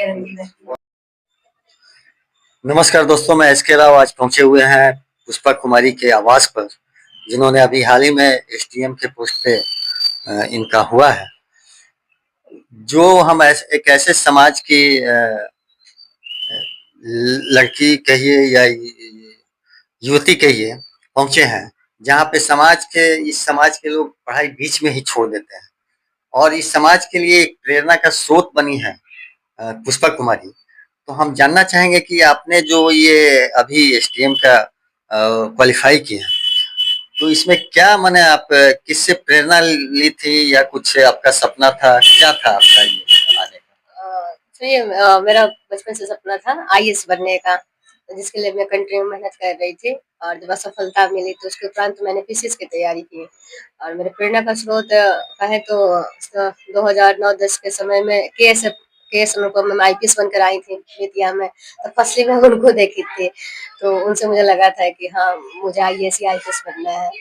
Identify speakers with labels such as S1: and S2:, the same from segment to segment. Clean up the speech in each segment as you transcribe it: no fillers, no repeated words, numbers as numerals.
S1: रंगी में।
S2: नमस्कार दोस्तों, मैं एसके राव आज पहुंचे हुए हैं पुष्पा कुमारी के आवास पर, जिन्होंने अभी हाल ही में एसडीएम के पोस्ट पे इनका हुआ है। जो हम एक ऐसे समाज की लड़की कहिए या युवती कहिए पहुंचे हैं, जहां पे इस समाज के लोग पढ़ाई बीच में ही छोड़ देते हैं और इस समाज के लिए एक प्रेरणा का स्रोत बनी है पुष्पा कुमारी। तो हम जानना चाहेंगे कि आपने जो ये अभी एसटीएम का क्वालिफाई किया, तो इसमें क्या माने आप किससे प्रेरणा ली थी या कुछ आपका सपना था, क्या था आपका ये आने का?
S1: मेरा बचपन से सपना था आईएएस बनने का, जिसके लिए मैं कंटिन्यू मेहनत कर रही थी और जब असफलता मिली तो उसके उपरांत मैंने पीसीएस की तैयारी की। और मेरे प्रेरणा का स्रोत कहे तो 2009-10 के समय में केएस अनुपम में आईपीएस बनकर आई थी बेतिया में, तो फर्स्टली मैं उनको देखी थी, तो उनसे मुझे लगा था कि हाँ, मुझे आईएएस या आईपीएस बनना है।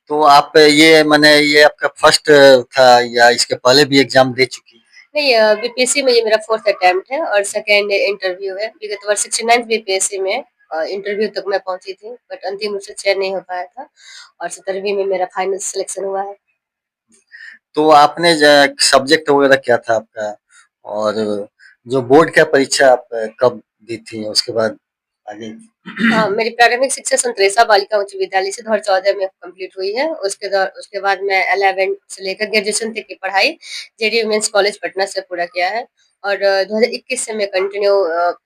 S2: तो आप ये माने ये आपका फर्स्ट था या इसके पहले भी एग्जाम दे चुकी?
S1: नहीं, बीपीएससी में ये मेरा 4th अटेम्प्ट है और सेकंड इंटरव्यू है। विगत वर्ष 69th बीपीएससी में इंटरव्यू तक मैं पहुंची थी, बट अंतिम रूप से चयन नहीं हो पाया था और 17वीं में मेरा फाइनल सिलेक्शन हुआ है।
S2: तो आपने सब्जेक्ट वगैरह क्या था आपका, और जो बोर्ड का परीक्षा आप कब दी थी, उसके बाद आगे?
S1: मेरी प्रारंभिक शिक्षा संतरेसा बालिका उच्च विद्यालय से 2014 में कंप्लीट हुई है। उसके बाद मैं 11 से लेकर ग्रेजुएशन तक की पढ़ाई जेडी वुमेन्स कॉलेज पटना से पूरा किया है और 2021 से मैं कंटिन्यू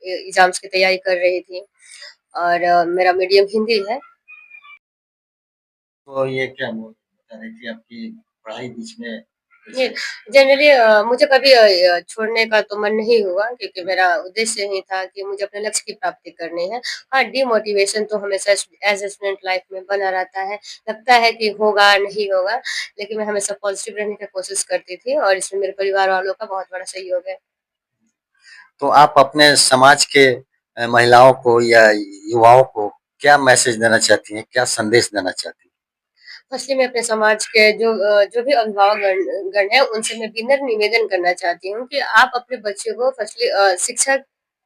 S1: एग्जाम्स की तैयारी कर रही थी और मेरा मीडियम हिंदी है।
S2: तो ये क्या बता रहे कि आपकी पढ़ाई बीच में
S1: जी, जनरली मुझे कभी छोड़ने का तो मन नहीं हुआ, क्योंकि मेरा उद्देश्य ही था कि मुझे अपने लक्ष्य की प्राप्ति करनी है। हाँ, डिमोटिवेशन तो हमेशा एज़ अ स्टूडेंट लाइफ में बना रहता है। लगता है कि होगा, नहीं होगा, लेकिन मैं हमेशा पॉजिटिव रहने की कोशिश करती थी और इसमें मेरे परिवार वालों का बहुत बड़ा सहयोग है।
S2: तो आप अपने समाज के महिलाओं को या युवाओं को क्या मैसेज देना चाहती हैं, क्या संदेश देना चाहती हैं?
S1: फर्स्टली मैं अपने समाज के जो भी अभिभावक गण है उनसे मैं विनम्र निवेदन करना चाहती हूँ कि आप अपने बच्चे को फर्स्टली शिक्षा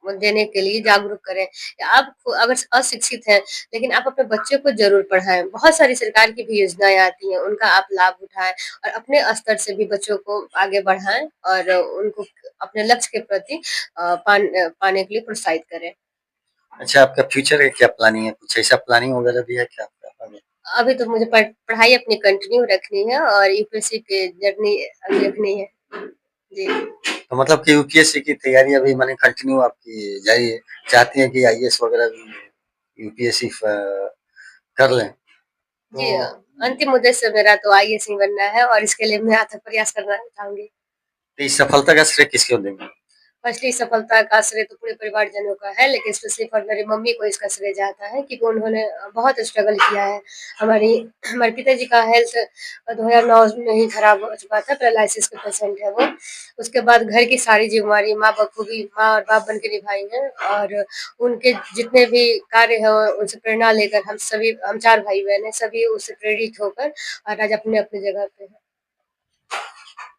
S1: देने के लिए जागरूक करें। आप अगर अशिक्षित हैं, लेकिन आप अपने बच्चे को जरूर पढ़ाएं। बहुत सारी सरकार की भी योजनाएं आती हैं, उनका आप लाभ उठाएं और अपने स्तर से भी बच्चों को आगे बढ़ाएं और उनको अपने लक्ष्य के प्रति पाने के लिए प्रोत्साहित करें।
S2: अच्छा, आपका फ्यूचर का क्या प्लानिंग है? कुछ ऐसा प्लानिंग वगैरह भी है क्या आपका आगे?
S1: अभी तो मुझे पढ़ाई अपनी कंटिन्यू रखनी है और यूपीएससी की जर्नी आगे रखनी है। जी।
S2: तो मतलब कि यूपीएससी की तैयारी अभी माने कंटिन्यू आपकी जारी है, चाहती हैं कि आईएएस वगैरह भी यूपीएससी कर लें?
S1: जी,
S2: तो
S1: अंतिम उद्देश्य मेरा तो आईएएस ही बनना है और इसके लिए मैं अथक प्रयास करना चाहूँगी।
S2: इस सफलता का श्रेय किसको देंगे?
S1: फर्स्टली सफलता का श्रेय तो पूरे परिवारजनों का है, लेकिन स्पेशली फॉर मेरी मम्मी को इसका श्रेय जाता है, क्योंकि उन्होंने बहुत स्ट्रगल किया है। हमारी हमारे पिताजी का हेल्थ 2009 में ही खराब हो चुका था, पैरालिसिस के पेशेंट है वो। उसके बाद घर की सारी ज़िम्मेवारी माँ बखूबी माँ और बाप बन के निभाई हैं और उनके जितने भी कार्य हैं उनसे प्रेरणा लेकर हम 4 भाई-बहन हैं, सभी उससे प्रेरित होकर और आज अपने-अपने जगह पे हैं।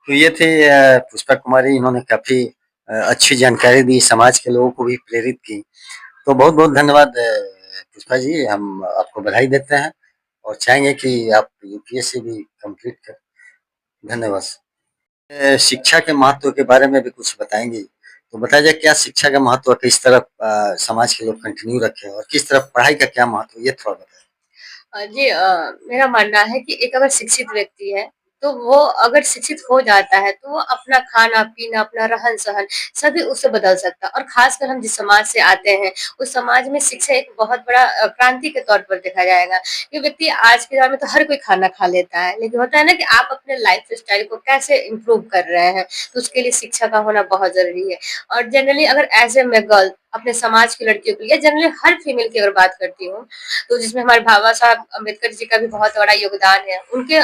S2: तो ये थे पुष्पा कुमारी, इन्होंने काफ़ी अच्छी जानकारी दी, समाज के लोगों को भी प्रेरित की। तो बहुत-बहुत धन्यवाद पुष्पा जी, हम आपको बधाई देते हैं और चाहेंगे कि आप यूपीएससी भी कंप्लीट करें। धन्यवाद। शिक्षा के महत्व के बारे में भी कुछ बताएँगे? तो बताया जाए क्या शिक्षा का महत्व किस तरह समाज के लोग कंटिन्यू रखें और किस तरह पढ़ाई का क्या महत्व, ये थोड़ा बताएँ?
S1: जी, मेरा मानना है कि एक अगर शिक्षित व्यक्ति है, तो वो अगर शिक्षित हो जाता है, तो वो अपना खाना-पीना, अपना रहन-सहन सभी उससे बदल सकता है और ख़ासकर हम जिस समाज से आते हैं, उस समाज में शिक्षा एक बहुत बड़ा क्रांति के तौर पर देखा जाएगा। ये व्यक्ति आज के दौर में तो हर कोई खाना खा लेता है, लेकिन होता है ना कि आप अपने लाइफ़स्टाइल को कैसे इम्प्रूव कर रहे हैं, तो उसके लिए शिक्षा का होना बहुत ज़रूरी है। और जनरली अगर एज़ अ मैं गर्ल अपने समाज की लड़कियों के लिए, जनरली हर फीमेल की अगर बात करती हूँ, तो जिसमें हमारे बाबा साहब अम्बेडकर जी का भी बहुत बड़ा योगदान है। उनके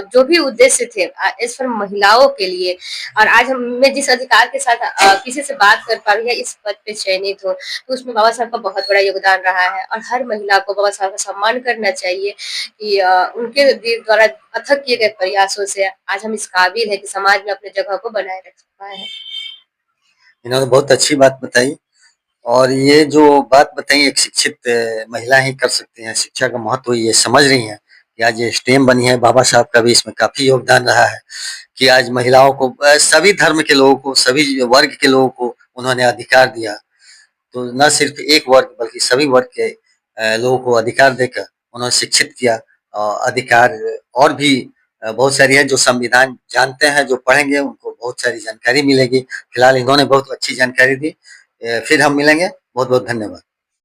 S1: जो भी उद्देश्य थे इस पर महिलाओं के लिए, और आज मैं जिस अधिकार के साथ किसी से बात कर पा रही है, इस पद पे चयनित हूँ, तो उसमें बाबा साहब का बहुत बड़ा योगदान रहा है और हर महिला को बाबा साहब का सम्मान करना चाहिए कि उनके द्वारा अथक किए गए प्रयासों से आज हम इस काबिल है कि समाज में अपनी जगह को बनाए रख पाए हैं।
S2: इन्होंने बहुत अच्छी बात बताई और ये जो बात बताई एक शिक्षित महिला ही कर सकती हैं, शिक्षा का महत्व ये समझ रही हैं कि आज ये स्टेम बनी है, बाबा साहब का भी इसमें काफ़ी योगदान रहा है कि आज महिलाओं को सभी धर्म के लोगों को, सभी वर्ग के लोगों को उन्होंने अधिकार दिया। तो न सिर्फ एक वर्ग बल्कि सभी वर्ग के लोगों को अधिकार देकर उन्होंने शिक्षित किया। अधिकार और भी बहुत सारी है जो संविधान जानते हैं, जो पढ़ेंगे उनको बहुत सारी जानकारी मिलेगी। फिलहाल इन्होंने बहुत अच्छी जानकारी दी। फिर हम मिलेंगे। बहुत बहुत धन्यवाद।